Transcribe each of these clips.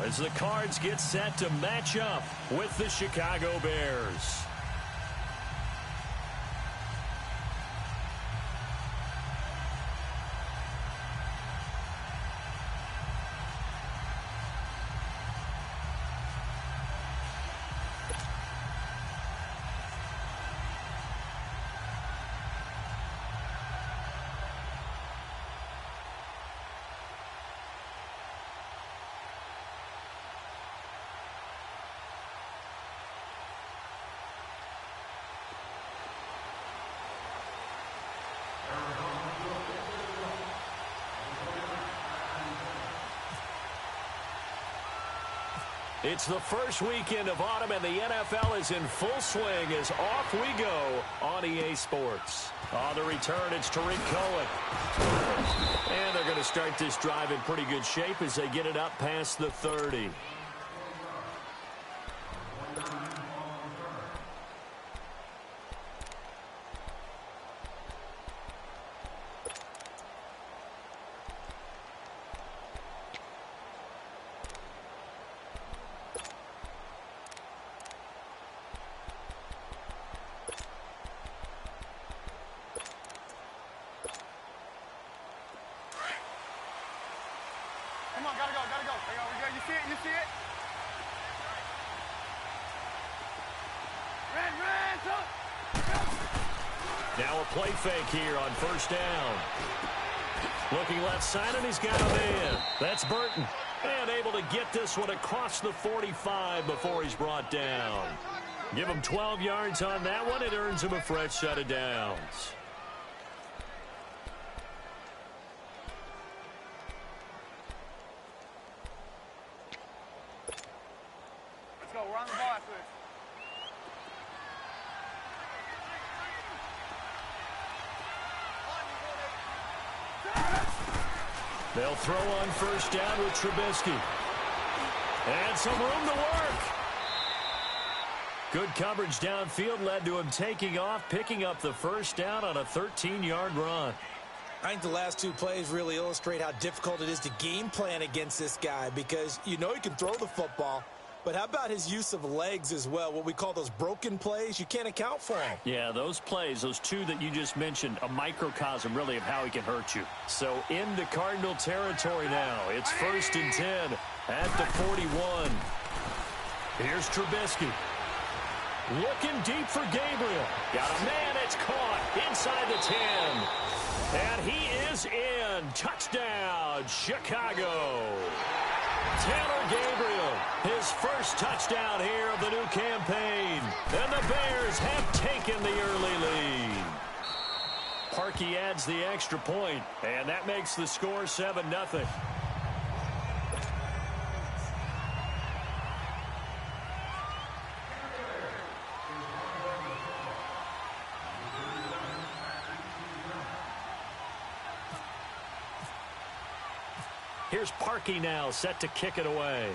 as the Cards get set to match up with the Chicago Bears. It's the first weekend of autumn, and the NFL is in full swing as off we go on EA Sports. On the return, it's Tariq Cohen. And they're going to start this drive in pretty good shape as they get it up past the 30. Come on, gotta go. You see it? Now a play fake here on first down. Looking left side, and he's got a man. That's Burton. And able to get this one across the 45 before he's brought down. Give him 12 yards on that one. It earns him a fresh set of downs. Let's go. We're on the ball after this. They'll throw on first down with Trubisky. And some room to work. Good coverage downfield led to him taking off, picking up the first down on a 13-yard run. I think the last two plays really illustrate how difficult it is to game plan against this guy because you know he can throw the football, but how about his use of legs as well, what we call those broken plays? You can't account for them. Yeah, those plays, those two that you just mentioned, a microcosm really of how he can hurt you. So into Cardinal territory now. It's 1st and 10 at the 41. Here's Trubisky. Looking deep for Gabriel. Got a man, it's caught inside the 10. And he is in. Touchdown, Chicago. Taylor Gabriel, his first touchdown here of the new campaign. And the Bears have taken the early lead. Parkey adds the extra point, and that makes the score 7-0. Here's Parkey now, set to kick it away.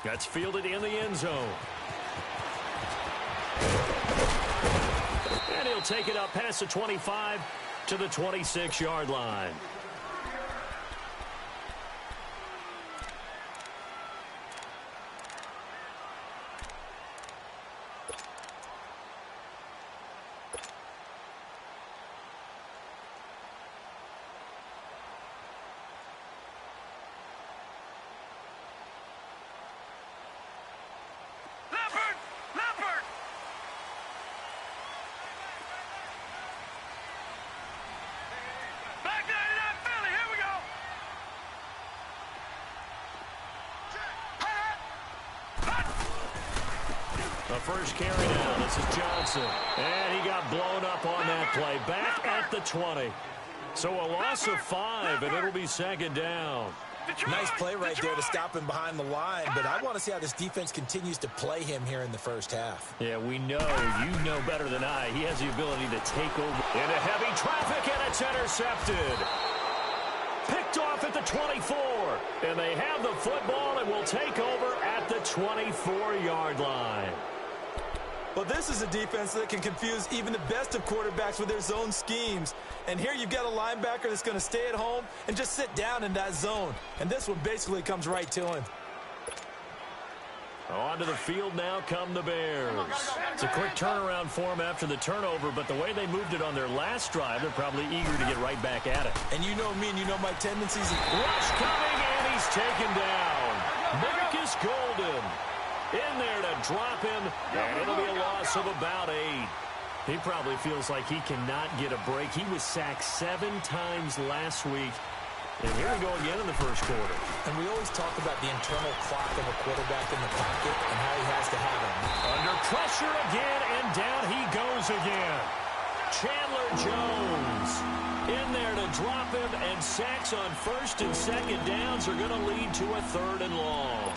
That's fielded in the end zone. And he'll take it up past the 25 to the 26-yard line. The first carry down. This is Johnson. And he got blown up on that play. Back at the 20. So a loss of 5, and it'll be 2nd down. Nice play right there to stop him behind the line, but I want to see how this defense continues to play him here in the first half. Yeah, we know. You know better than I. He has the ability to take over into heavy traffic, and it's intercepted. Picked off at the 24, and they have the football and will take over at the 24-yard line. Well, this is a defense that can confuse even the best of quarterbacks with their zone schemes. And here you've got a linebacker that's going to stay at home and just sit down in that zone. And this one basically comes right to him. Onto the field now come the Bears. It's a quick turnaround for them after the turnover, but the way they moved it on their last drive, they're probably eager to get right back at it. And you know me and you know my tendencies. Rush coming, and he's taken down. Marcus Golden in there to drop him, and it'll be a loss of about 8. He probably feels like he cannot get a break. He was sacked 7 times last week. And here we go again in the first quarter. And we always talk about the internal clock of a quarterback in the pocket and how he has to have it. Under pressure again, and down he goes again. Chandler Jones in there to drop him, and sacks on first and second downs are going to lead to a 3rd and long.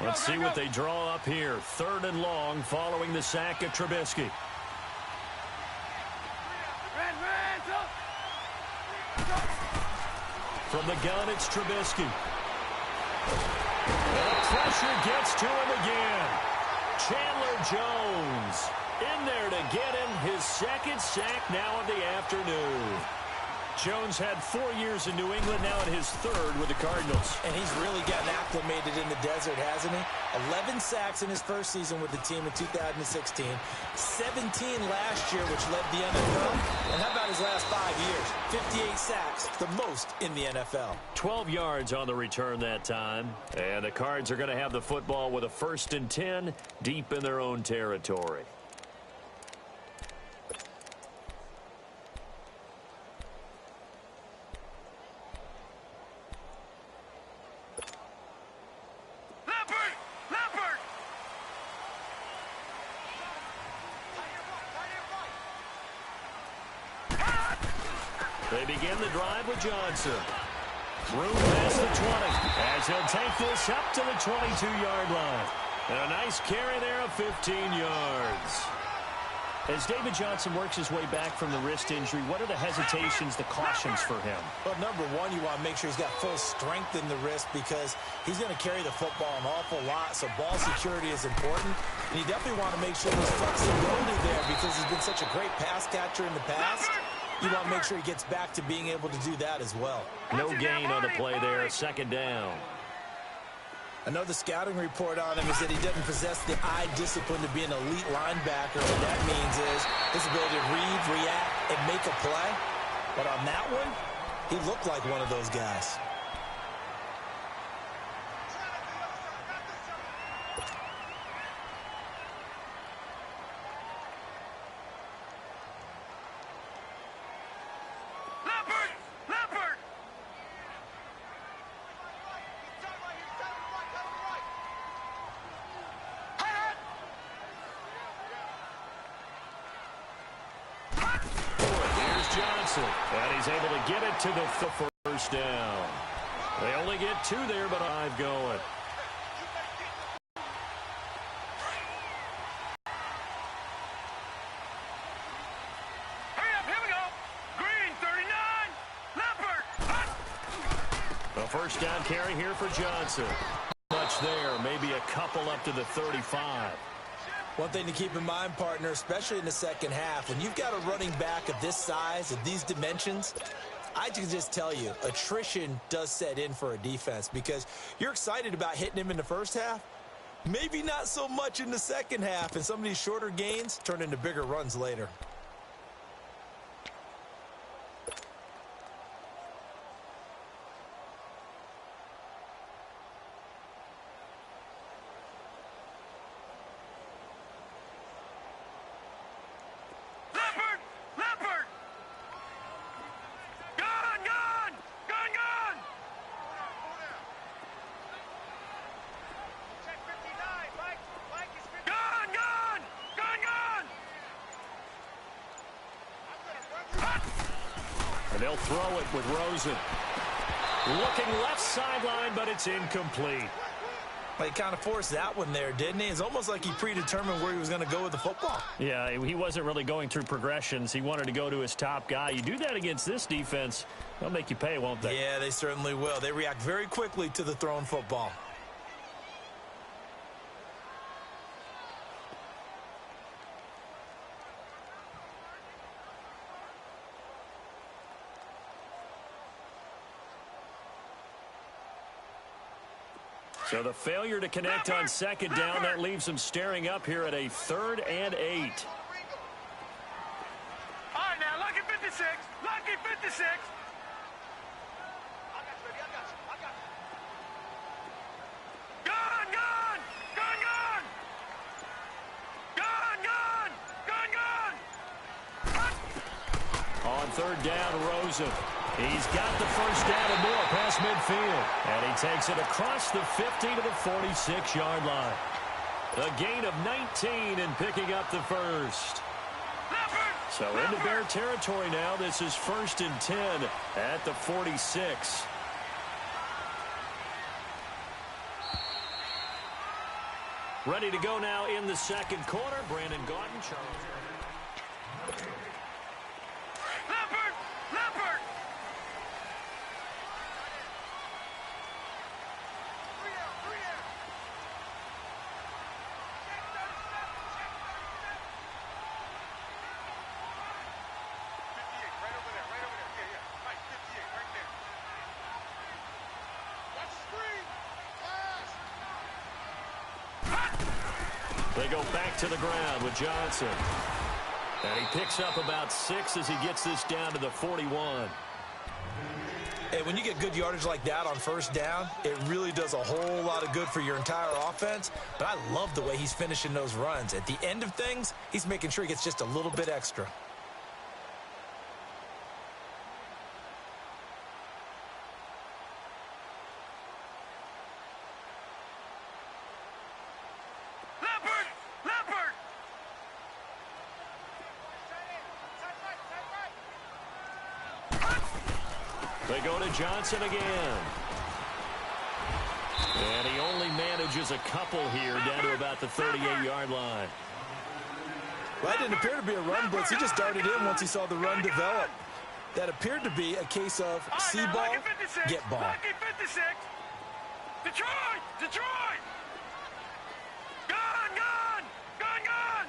Let's see what they draw up here. 3rd and long following the sack of Trubisky. From the gun, it's Trubisky. And the pressure gets to him again. Chandler Jones in there to get him his 2nd sack now of the afternoon. Jones had 4 years in New England, now in his 3rd with the Cardinals. And he's really gotten acclimated in the desert, hasn't he? 11 sacks in his first season with the team in 2016. 17 last year, which led the NFL. And how about his last 5 years? 58 sacks, the most in the NFL. 12 yards on the return that time. And the Cards are going to have the football with a 1st and 10 deep in their own territory. They begin the drive with Johnson. Room past the 20 as he'll take this up to the 22-yard line. And a nice carry there of 15 yards. As David Johnson works his way back from the wrist injury, what are the hesitations, the cautions for him? Well, number one, you want to make sure he's got full strength in the wrist because he's going to carry the football an awful lot, so ball security is important. And you definitely want to make sure there's flexibility there because he's been such a great pass catcher in the past. You want to make sure he gets back to being able to do that as well. No gain on the play there, 2nd down. Another scouting report on him is that he doesn't possess the eye discipline to be an elite linebacker. What that means is his ability to read, react, and make a play. But on that one, he looked like one of those guys. And he's able to get it to the 1st down. They only get 2 there, but 5 going. Here we go. Green, 39. Leopard. A 1st down carry here for Johnson. Much there, maybe a couple up to the 35. One thing to keep in mind, partner, especially in the second half, when you've got a running back of this size, of these dimensions, I can just tell you, attrition does set in for a defense because you're excited about hitting him in the first half, maybe not so much in the second half, and some of these shorter gains turn into bigger runs later. And they'll throw it with Rosen. Looking left sideline, but it's incomplete. He kind of forced that one there, didn't he? It's almost like he predetermined where he was going to go with the football. Yeah, he wasn't really going through progressions. He wanted to go to his top guy. You do that against this defense, they'll make you pay, won't they? Yeah, they certainly will. They react very quickly to the thrown football. So the failure to connect on second down, that leaves him staring up here at a 3rd and 8. All right, now, lucky 56. Lucky 56. Gun, gun! Gun, gun! Gun, gun! Gun, gun! On 3rd down, Rosen. He's got the first down and more past midfield. And he takes it across the 50 to the 46-yard line. A gain of 19 and picking up the first. So into Bear territory now. This is 1st and 10 at the 46. Ready to go now in the second quarter. Brandon Gaudin, Charles. They go back to the ground with Johnson. And he picks up about 6 as he gets this down to the 41. Hey, when you get good yardage like that on 1st down, it really does a whole lot of good for your entire offense. But I love the way he's finishing those runs. At the end of things, he's making sure he gets just a little bit extra. They go to Johnson again. And he only manages a couple here down to about the 38-yard line. Well, that didn't appear to be a run blitz. He just darted in once he saw the run develop. That appeared to be a case of see ball, get ball. Lucky 56. Detroit! Detroit! Gun, gun! Gun, gun!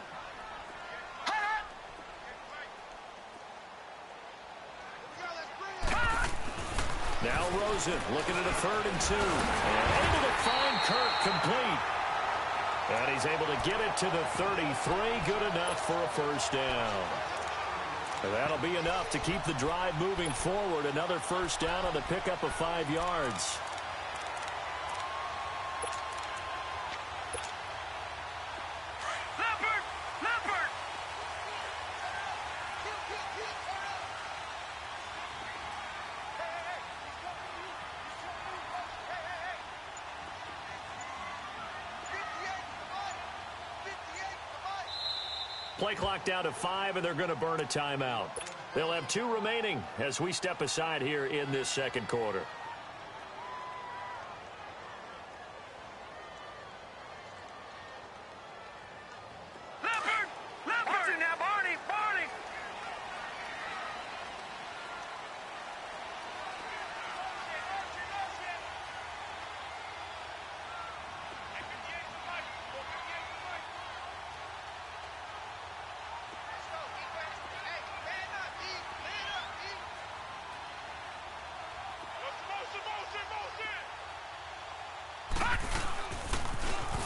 Now Rosen looking at a 3rd and 2. And able to find Kirk complete. And he's able to get it to the 33. Good enough for a 1st down. And that'll be enough to keep the drive moving forward. Another 1st down on the pickup of 5 yards. Play clock down to 5, and they're going to burn a timeout. They'll have 2 remaining as we step aside here in this second quarter.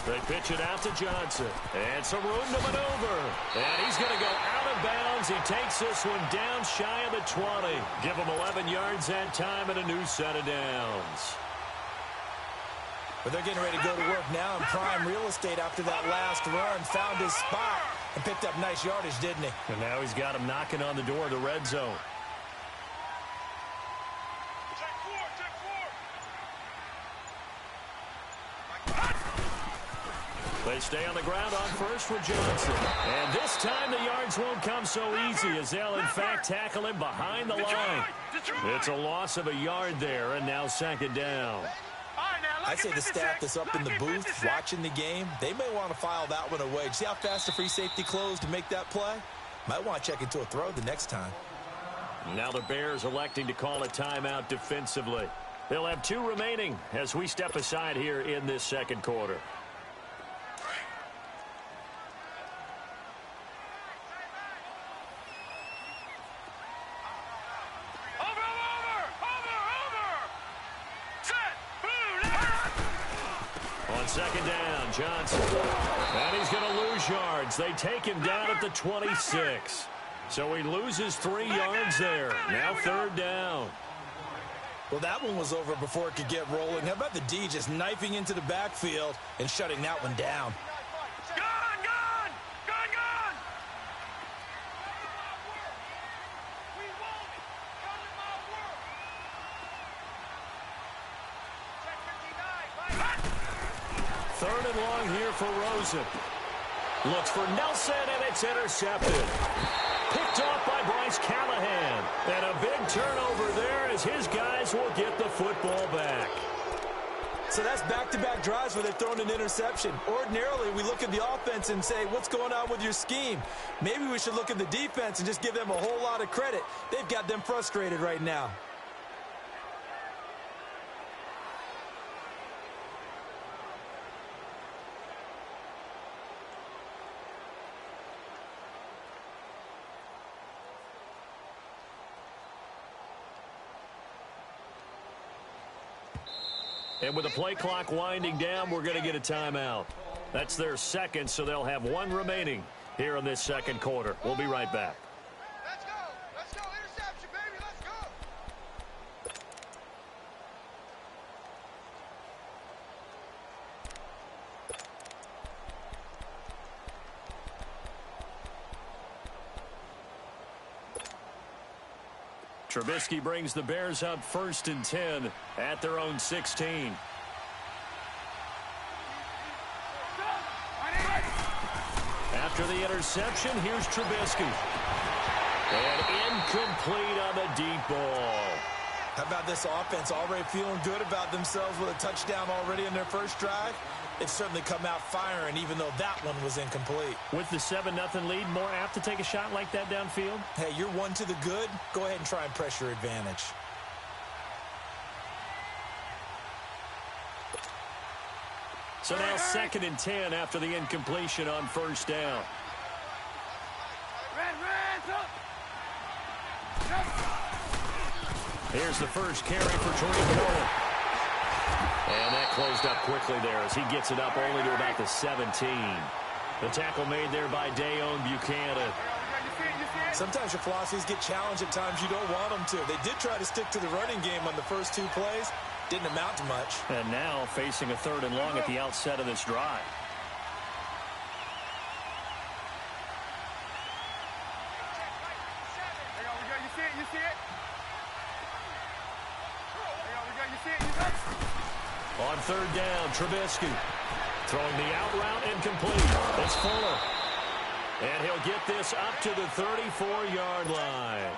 They pitch it out to Johnson. And some room to maneuver. And he's going to go out of bounds. He takes this one down shy of the 20. Give him 11 yards that time and a new set of downs. But they're getting ready to go to work now in prime real estate after that last run. Found his spot and picked up nice yardage, didn't he? And now he's got him knocking on the door of the red zone. They stay on the ground on first with Johnson. And this time the yards won't come so easy as they'll, in fact, tackle him behind the line. It's a loss of a yard there, and now second down. I'd say the staff that's up in the booth watching the game, they may want to file that one away. See how fast the free safety closed to make that play? Might want to check into a throw the next time. Now the Bears electing to call a timeout defensively. They'll have 2 remaining as we step aside here in this second quarter. On second down, Johnson. And he's going to lose yards. They take him down at the 26. So he loses 3 yards there. Now third down. Well, that one was over before it could get rolling. How about the D just knifing into the backfield and shutting that one down? Third and long here for Rosen. Looks for Nelson, and it's intercepted. Picked off by Bryce Callahan. And a big turnover there as his guys will get the football back. So that's back-to-back drives where they're throwing an interception. Ordinarily, we look at the offense and say, what's going on with your scheme? Maybe we should look at the defense and just give them a whole lot of credit. They've got them frustrated right now. And with the play clock winding down, we're going to get a timeout. That's their second, so they'll have 1 remaining here in this second quarter. We'll be right back. Let's go. Let's go. Interception, baby. Let's go. Trubisky brings the Bears up 1st and 10 at their own 16. After the interception, here's Trubisky. And incomplete on the deep ball. How about this offense already feeling good about themselves with a touchdown already in their first drive? They've certainly come out firing, even though that one was incomplete. With the 7-0 lead, more apt to take a shot like that downfield? Hey, you're 1 to the good. Go ahead and try and press your advantage. So now 2nd and 10 after the incompletion on 1st down. Here's the first carry for Tariq Cohen. And that closed up quickly there as he gets it up only to about the 17. The tackle made there by Dayon Buchanan. Sometimes your philosophies get challenged at times you don't want them to. They did try to stick to the running game on the first 2 plays. Didn't amount to much. And now facing a 3rd and long at the outset of this drive. You see it? On 3rd down, Trubisky throwing the out route incomplete. It's Fuller. And he'll get this up to the 34-yard line.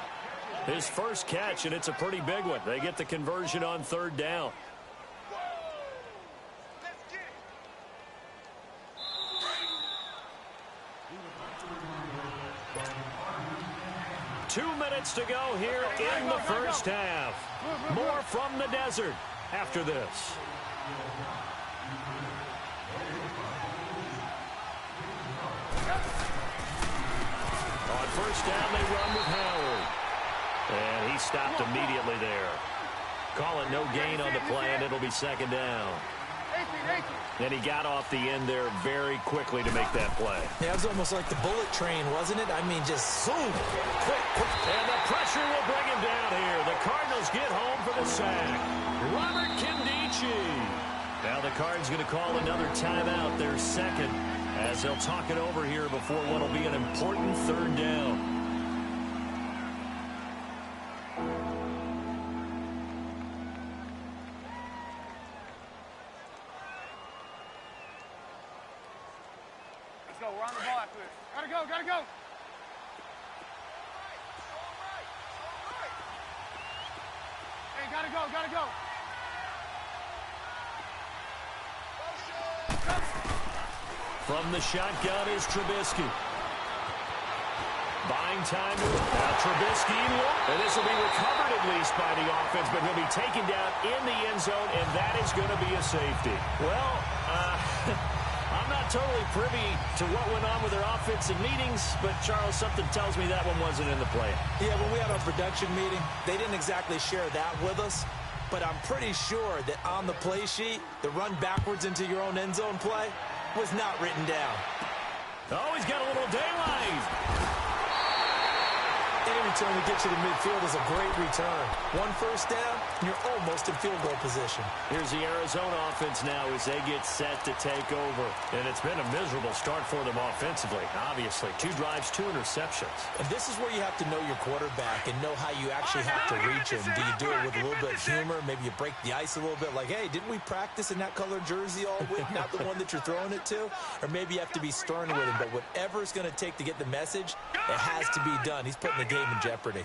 His first catch, and it's a pretty big one. They get the conversion on 3rd down. Two minutes to go here in the first half. More from the desert after this. On 1st down, they run with Howard. And he stopped immediately there. Call it no gain on the play, and it'll be 2nd down. And he got off the end there very quickly to make that play. Yeah, it was almost like the bullet train, wasn't it? I mean, just zoom. Quick. And the pressure will bring him down here. The Cardinals get home for the sack. Robert Kindici. Now the Cards going to call another timeout, their second, as they'll talk it over here before what will be an important 3rd down. Let's go. We're on the ball after this. Gotta go. Hey, gotta go. From the shotgun is Trubisky. Buying time to now Trubisky. And this will be recovered at least by the offense, but he'll be taken down in the end zone, and that is going to be a safety. Well, I'm not totally privy to what went on with their offensive meetings, but, Charles, something tells me that one wasn't in the play. Yeah, when we had our production meeting, they didn't exactly share that with us, but I'm pretty sure that on the play sheet, the run backwards into your own end zone play was not written down. Oh, he's got a little daylight. Any return to get you to midfield is a great return. One first down, and you're almost in field goal position. Here's the Arizona offense now as they get set to take over. And it's been a miserable start for them offensively, obviously. 2 drives, 2 interceptions. And this is where you have to know your quarterback and know how you actually have to reach him. Do you do it with a little bit of humor? Maybe you break the ice a little bit like, hey, didn't we practice in that colored jersey all week? Not the one that you're throwing it to? Or maybe you have to be stern with him. But whatever it's going to take to get the message, it has to be done. He's putting the game in jeopardy.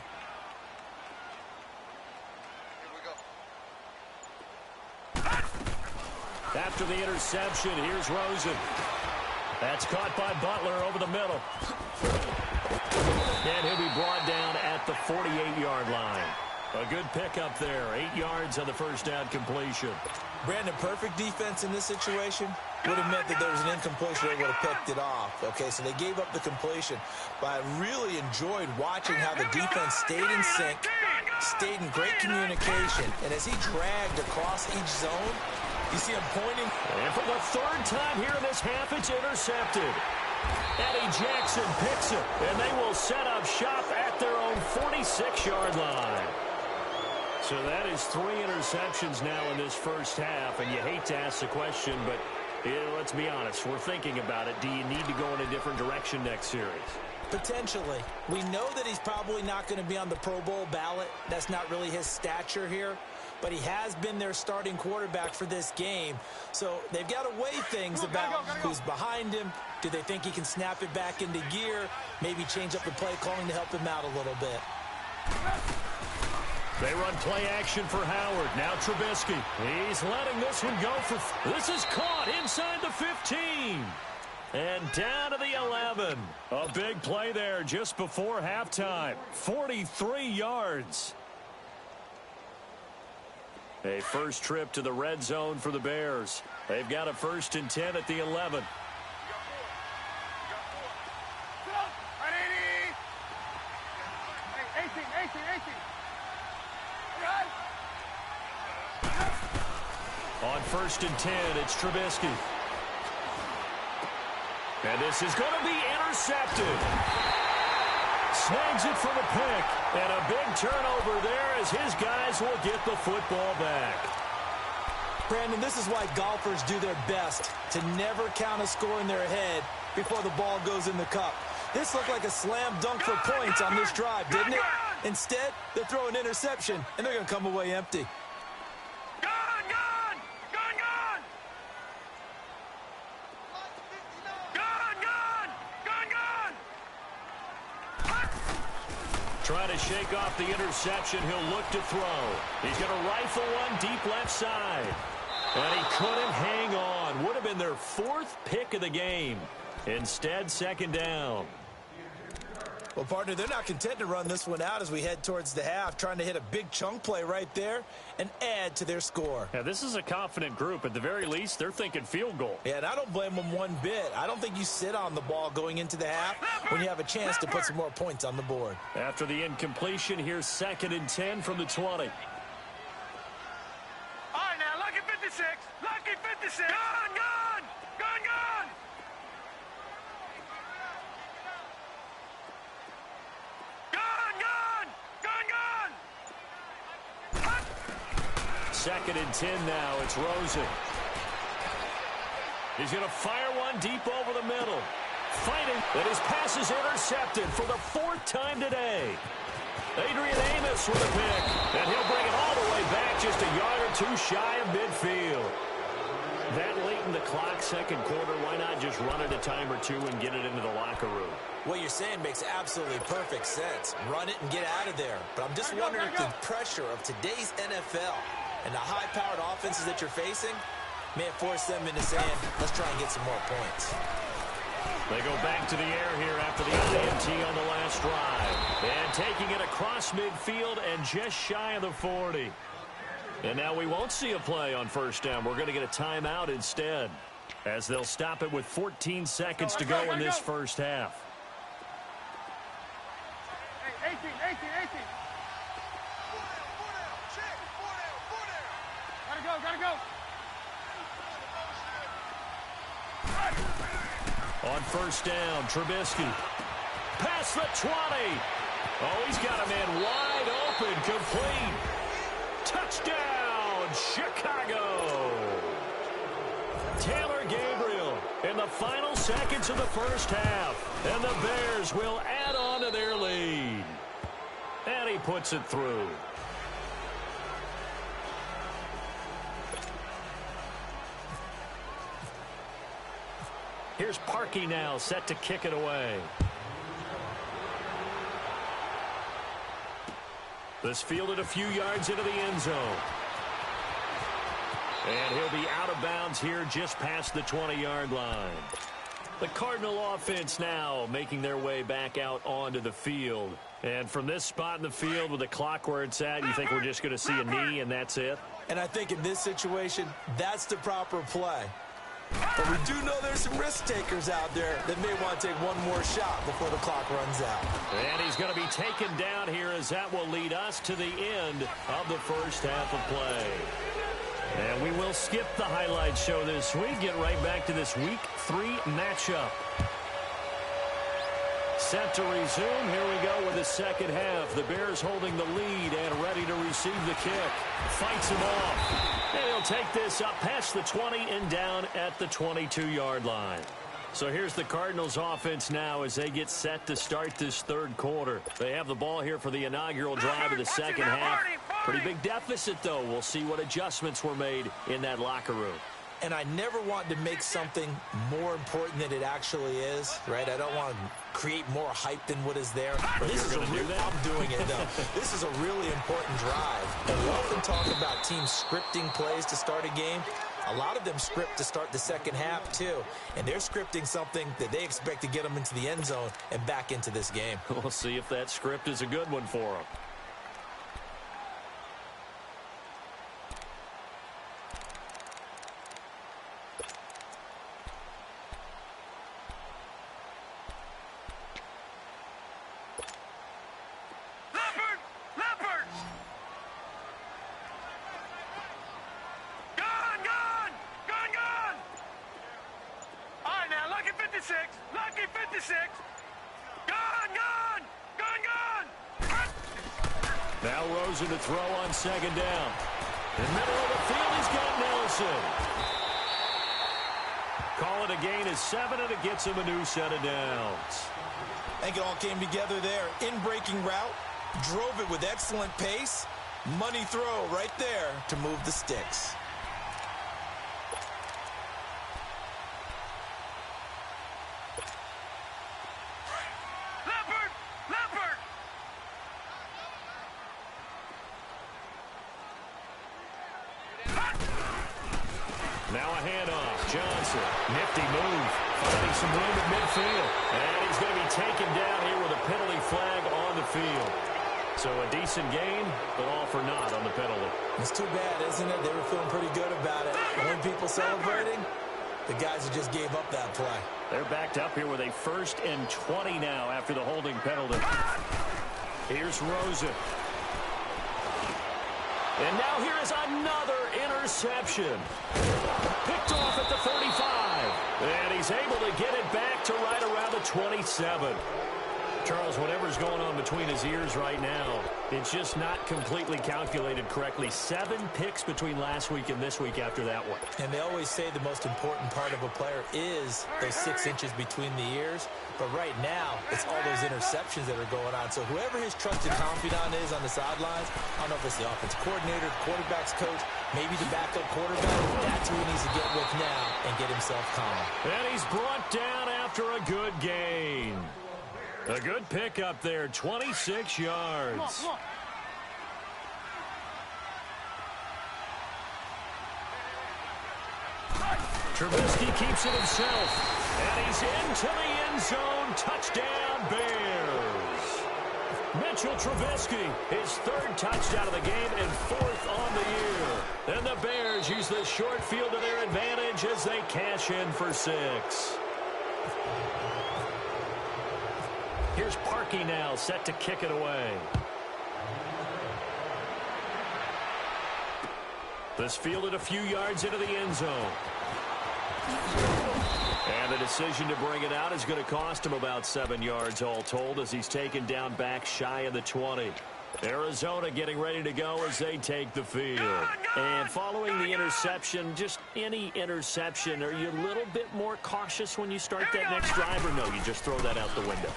After the interception, here's Rosen. That's caught by Butler over the middle. And he'll be brought down at the 48-yard line. A good pickup there. 8 yards on the first down completion. Brandon, perfect defense in this situation would have meant that there was an incompletion. They would have picked it off. Okay, so they gave up the completion. But I really enjoyed watching how the defense stayed in sync, stayed in great communication. And as he dragged across each zone, you see him pointing. And for the 3rd time here in this half, it's intercepted. Eddie Jackson picks it, and they will set up shop at their own 46-yard line. So that is 3 interceptions now in this first half, and you hate to ask the question, but let's be honest, we're thinking about it. Do you need to go in a different direction next series? Potentially. We know that he's probably not going to be on the Pro Bowl ballot. That's not really his stature here. But he has been their starting quarterback for this game. So they've got to weigh things about who's behind him. Do they think he can snap it back into gear? Maybe change up the play calling to help him out a little bit. They run play action for Howard. Now Trubisky. He's letting this one go for... This is caught inside the 15. And down to the 11. A big play there just before halftime. 43 yards. A first trip to the red zone for the Bears. They've got a 1st and 10 at the 11. On 1st and 10, it's Trubisky. And this is going to be intercepted. Snags it for the pick. And a big turnover there as his guys will get the football back. Brandon, this is why golfers do their best to never count a score in their head before the ball goes in the cup. This looked like a slam dunk for points on this drive, didn't it? Instead, they throw an interception, and they're going to come away empty. Trying to shake off the interception. He'll look to throw. He's going to rifle one deep left side. And he couldn't hang on. Would have been their 4th pick of the game. Instead, 2nd down. Well, partner, they're not content to run this one out as we head towards the half, trying to hit a big chunk play right there and add to their score. Yeah, this is a confident group. At the very least, they're thinking field goal. Yeah, and I don't blame them one bit. I don't think you sit on the ball going into the half when you have a chance to put some more points on the board. After the incompletion, here's 2nd and 10 from the 20. All right, now, lucky 56. Lucky 56. Gun, gun. Gun, gun. Second and 10 now. It's Rosen. He's going to fire one deep over the middle. Fighting. And his pass is intercepted for the 4th time today. Adrian Amos with a pick. And he'll bring it all the way back just a yard or 2 shy of midfield. That late in the clock, 2nd quarter, why not just run it a time or 2 and get it into the locker room? What you're saying makes absolutely perfect sense. Run it and get out of there. But I'm just wondering if the pressure of today's NFL and the high-powered offenses that you're facing may have forced them into saying, let's try and get some more points. They go back to the air here after the INT on the last drive. And taking it across midfield and just shy of the 40. And now we won't see a play on first down. We're going to get a timeout instead, as they'll stop it with 14 seconds to go in this first half. 18. Gotta go. On first down, Trubisky. Past the 20. Oh, he's got a man wide open, complete. Touchdown, Chicago. Taylor Gabriel in the final seconds of the first half. And the Bears will add on to their lead. And he puts it through. Here's Parkey now, set to kick it away. This fielded a few yards into the end zone. And he'll be out of bounds here just past the 20-yard line. The Cardinal offense now making their way back out onto the field. And from this spot in the field with the clock where it's at, you think we're just going to see a knee and that's it? And I think in this situation, that's the proper play. But we do know there's some risk takers out there that may want to take one more shot before the clock runs out. And he's going to be taken down here as that will lead us to the end of the first half of play. And we will skip the highlight show this week. Get right back to this Week 3 matchup. Set to resume. Here we go with the second half. The Bears holding the lead and ready to receive the kick. Fights him off. And he'll take this up past the 20 and down at the 22-yard line. So here's the Cardinals offense now as they get set to start this third quarter. They have the ball here for the inaugural drive of the second half. Pretty big deficit, though. We'll see what adjustments were made in that locker room. And I never want to make something more important than it actually is, right? I don't want to create more hype than what is there. But this is I'm doing it, though. This is a really important drive. And we often talk about teams scripting plays to start a game. A lot of them script to start the second half, too. And they're scripting something that they expect to get them into the end zone and back into this game. We'll see if that script is a good one for them. Lucky 56. Gone. Now Rosen to throw on second down. In the middle of the field, he's got Nelson. Call it a gain of 7, and it gets him a new set of downs. I think it all came together there. In-breaking route, drove it with excellent pace. Money throw right there to move the sticks. Now a handoff. Johnson. Nifty move. Finding some room at midfield. And he's going to be taken down here with a penalty flag on the field. So a decent gain, but all for naught on the penalty. It's too bad, isn't it? They were feeling pretty good about it. When people celebrating, the guys who just gave up that play. They're backed up here with a 1st and 20 now after the holding penalty. Here's Rosen. And now here is another interception. Picked off at the 35. And he's able to get it back to right around the 27. Charles, whatever's going on between his ears right now, it's just not completely calculated correctly. 7 picks between last week and this week after that one. And they always say the most important part of a player is those 6 inches between the ears. But right now, it's all those interceptions that are going on. So whoever his trusted confidant is on the sidelines, I don't know if it's the offensive coordinator, quarterback's coach, maybe the backup quarterback, that's who he needs to get with now and get himself calm. And he's brought down after a good gain. A good pickup there, 26 yards. Come on. Trubisky keeps it himself, and he's into the end zone. Touchdown, Bears. Mitchell Trubisky, his third touchdown of the game and fourth on the year. And the Bears use the short field to their advantage as they cash in for 6. Here's Parkey now, set to kick it away. This fielded a few yards into the end zone. And the decision to bring it out is going to cost him about 7 yards all told as he's taken down back shy of the 20. Arizona getting ready to go as they take the field. And following the interception, just any interception, are you a little bit more cautious when you start that next drive, or no, you just throw that out the window?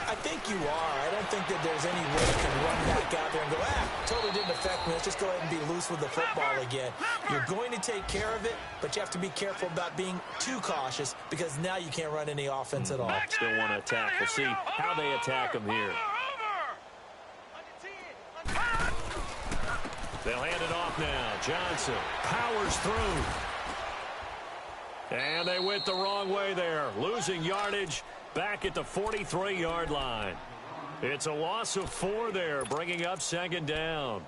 I think you are. I don't think that there's any way you can run back out there and go, totally didn't affect me. Let's just go ahead and be loose with the football again. You're going to take care of it, but you have to be careful about being too cautious because now you can't run any offense at all. Still want to attack. We'll see how they attack him here. They'll hand it off now. Johnson powers through. And they went the wrong way there, losing yardage back at the 43-yard line. It's a loss of 4 there, bringing up second down.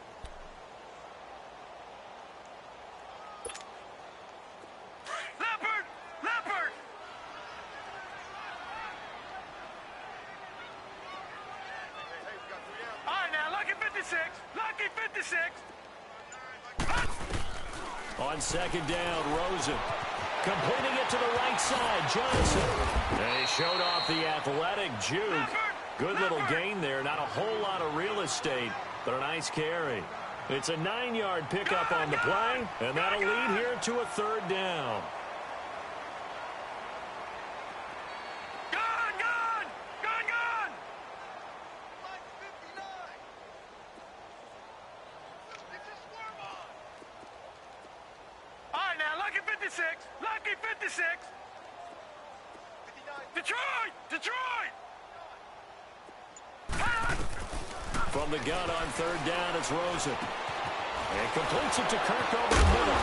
Leopard! All right, now, lucky 56. Lucky 56. On second down, Rosen. Completing it to the right side, Johnson. And he showed off the athletic juke. Good little gain there. Not a whole lot of real estate, but a nice carry. It's a 9-yard pickup on the play, and that'll lead here to a third down. Gone! All right, now, lucky 56. Lucky 56. Detroit! From the gun on third down, it's Rosen. And completes it to Kirk over the middle.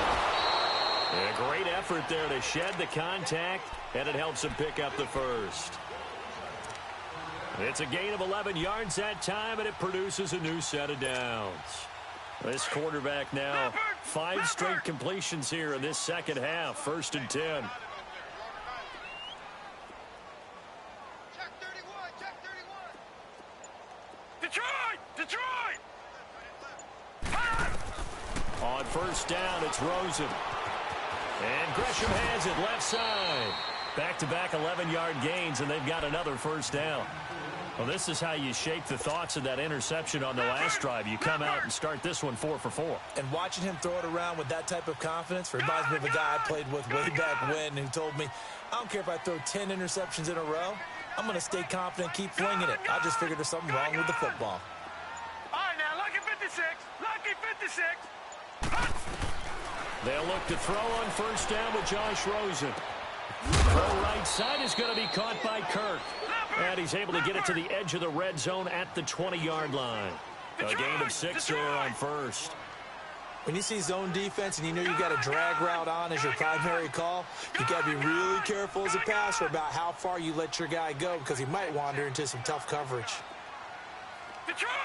And a great effort there to shed the contact, and it helps him pick up the first. It's a gain of 11 yards that time, and it produces a new set of downs. This quarterback now, 5 straight completions here in this second half. 1st and 10. Detroit! On first down, it's Rosen. And Gresham has it left side. Back-to-back 11-yard gains, and they've got another first down. Well, this is how you shape the thoughts of that interception on the last drive. You come out and start this one 4 for 4. And watching him throw it around with that type of confidence reminds me of a guy I played with way back when who told me, I don't care if I throw 10 interceptions in a row. I'm going to stay confident, keep flinging it. I just figured there's something wrong with the football. All right, now, lucky 56. Lucky 56. They'll look to throw on first down with Josh Rosen. Throw right side is going to be caught by Kirk. And he's able to get it to the edge of the red zone at the 20-yard line. A gain of 6 there on first. When you see zone defense and you know you got a drag route on as your primary call, you got to be really careful as a passer about how far you let your guy go because he might wander into some tough coverage. Detroit!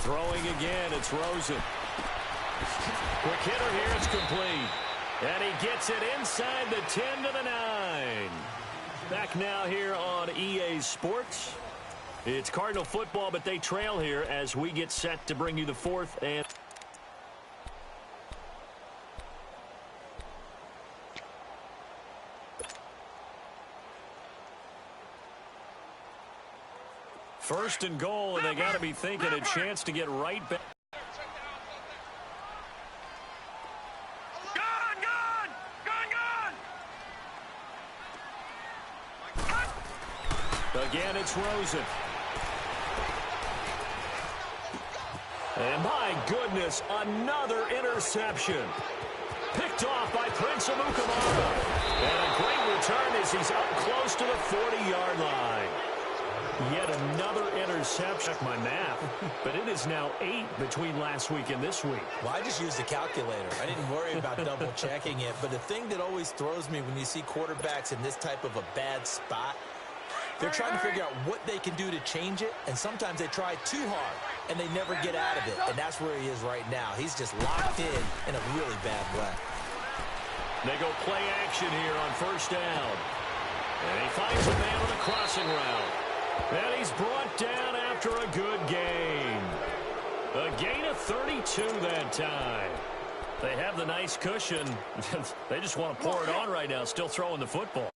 Throwing again, it's Rosen. Quick hitter here, it's complete. And he gets it inside the 10 to the 9. Back now here on EA Sports. It's Cardinal football, but they trail here as we get set to bring you the 4th and... First and goal, and they got to be thinking a chance to get right back. Again, it's Rosen. And my goodness, another interception. Picked off by Prince Amukamara. And a great return as he's up close to the 40-yard line. Yet another interception. Check my math, but it is now 8 between last week and this week. Well, I just used the calculator. I didn't worry about double checking it. But the thing that always throws me when you see quarterbacks in this type of a bad spot, they're trying to figure out what they can do to change it, and sometimes they try too hard, and they never get out of it. And that's where he is right now. He's just locked in a really bad way. They go play action here on first down. And he finds a man on a crossing route. And he's brought down after a good gain. A gain of 32 that time. They have the nice cushion. They just want to pour it on right now, still throwing the football.